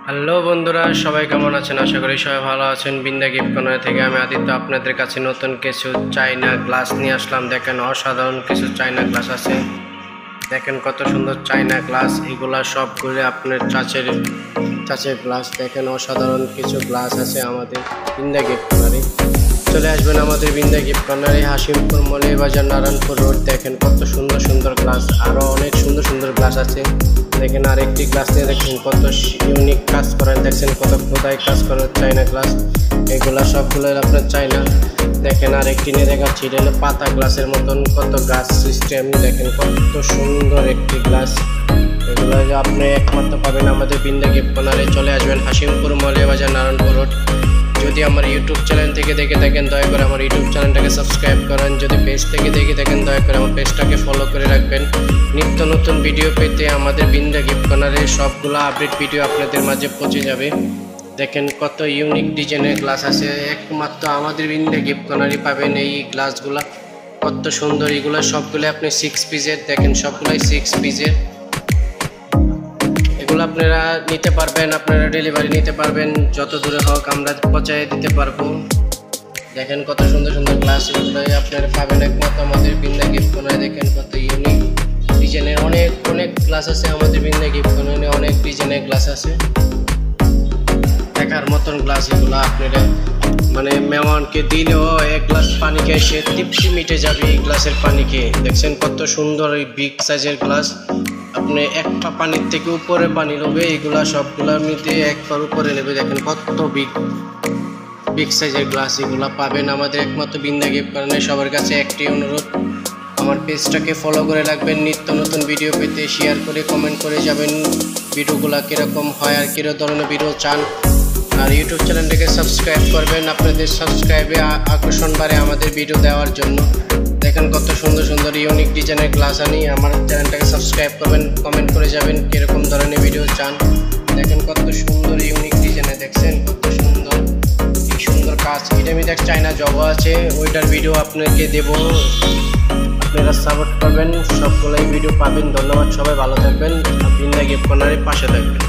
Hello বন্ধুরা, সবাই কেমন আছেন? আশা করি সবাই ভালো আছেন। বিন্দা গিফট কর্নার থেকে আমি আদিত্য আপনাদের কাছে নতুন কিছু চাইনা গ্লাস নিয়ে আসলাম। দেখেন অসাধারণ কিছু চাইনা গ্লাস আছে। দেখেন কত সুন্দর চাইনা গ্লাস, এগুলা সবগুলো আপনার চাচের গ্লাস। দেখেন অসাধারণ কিছু গ্লাস আছে আমাদের বিন্দা গিফট কর্নারে। চলে আসবেন আমাদের বিন্দা গিফট কর্নারে, হাসিমপুর মৌলভীবাজার নারায়ণপুর রোড। দেখেন কত সুন্দর সুন্দর গ্লাস, আরও অনেক সুন্দর সুন্দর গ্লাস আছে। দেখেন আরেকটি গ্লাস নিয়ে দেখেন কত ইউনিক কাজ করেন, দেখছেন কত খোদাই কাজ করেন চাইনা গ্লাস। এগুলা সবগুলো আপনার চাইনা। দেখেন আরেকটি নিয়ে দেখাচ্ছি, এটা হলো পাতা গ্লাসের মতন কত গাছ সিস্টেম। দেখেন কত সুন্দর একটি গ্লাস। এগুলো আপনি একমাত্র পাবেন আমাদের বিন্দা গিফট কর্নারে। চলে আসবেন হাসিমপুর মৌলভীবাজার নারায়ণপুর রোড। যদি আমার ইউটিউব চ্যানেল থেকে দেখে থাকেন দয়া করে আমার ইউটিউব চ্যানেলটাকে সাবস্ক্রাইব করেন। যদি পেজ থেকে দেখে থাকেন দয়া করে আমার পেজটাকে ফলো করে রাখবেন। নিত্য নতুন ভিডিও পেতে আমাদের বিন্দা গিফট কর্নারে সবগুলো আপডেট ভিডিও আপনাদের মাঝে পৌঁছে যাবে। দেখেন কত ইউনিক ডিজাইনের গ্লাস আছে, একমাত্র আমাদের বিন্দা গিফট কর্নারে পাবেন এই গ্লাসগুলো। কত সুন্দর, এগুলো সবগুলো আপনি 6 পিসের। দেখেন সবগুলাই 6 পিসের। এগুলো আপনারা নিতে পারবেন, আপনারা ডেলিভারি নিতে পারবেন, যত দূরে হোক আমরা পৌঁছায় দিতে পারবো। দেখেন কত সুন্দর সুন্দর গ্লাস, এগুলোই আপনারা পাবেন একমাত্র আমাদের বিন্দা গিফট কর্নারে। দেখেন কত ইউনিক ডিজাইনের অনেক অনেক গ্লাস আছে আমাদের বিন্দা গিফট কর্নারে। অনেক ডিজাইনের গ্লাস আছে, দেখার মতন গ্লাস। এগুলো আপনারা মানে মেহমানকে দিলেও এক গ্লাস পানি খেয়ে সে তৃপ্তি মিটে যাবে এই গ্লাসের পানি খেয়ে। দেখছেন কত সুন্দর এই বিগ সাইজের গ্লাস। আপনি একটা পানির থেকে উপরে পানি নেবে, এগুলা সবগুলোর মধ্যে একবার উপরে নেবে। দেখেন কত বিগ সাইজের গ্লাস। এগুলা পাবেন আমাদের একমাত্র বিন্দা গিফট কর্নারে। সবার কাছে একটি অনুরোধ, আমার পেজটাকে ফলো করে রাখবেন। নিত্য নতুন ভিডিও পেতে শেয়ার করে কমেন্ট করে যাবেন ভিডিওগুলো কীরকম হয় আর কীরকম ধরনের ভিডিও চান। আর ইউটিউব চ্যানেলটাকে সাবস্ক্রাইব করবেন, আপনাদের সাবস্ক্রাইবে আকর্ষণ বাড়ে আমাদের ভিডিও দেওয়ার জন্য। দেখেন কত সুন্দর সুন্দর ইউনিক ডিজাইনের গ্লাস আনি। আমার চ্যানেলটাকে সাবস্ক্রাইব করবেন, কমেন্ট করে যাবেন কীরকম ধরনের ভিডিও চান। দেখেন কত সুন্দর ইউনিক ডিজাইনে, দেখছেন কত সুন্দর এই সুন্দর কাজ। এটা আমি দেখ চাইনা জগা আছে, ওইটার ভিডিও আপনাকে দেবো, আপনারা সাপোর্ট করবেন, সবগুলোই ভিডিও পাবেন। ধন্যবাদ, সবাই ভালো থাকবেন, বিন্দা গিফট কর্নারের পাশে থাকবেন।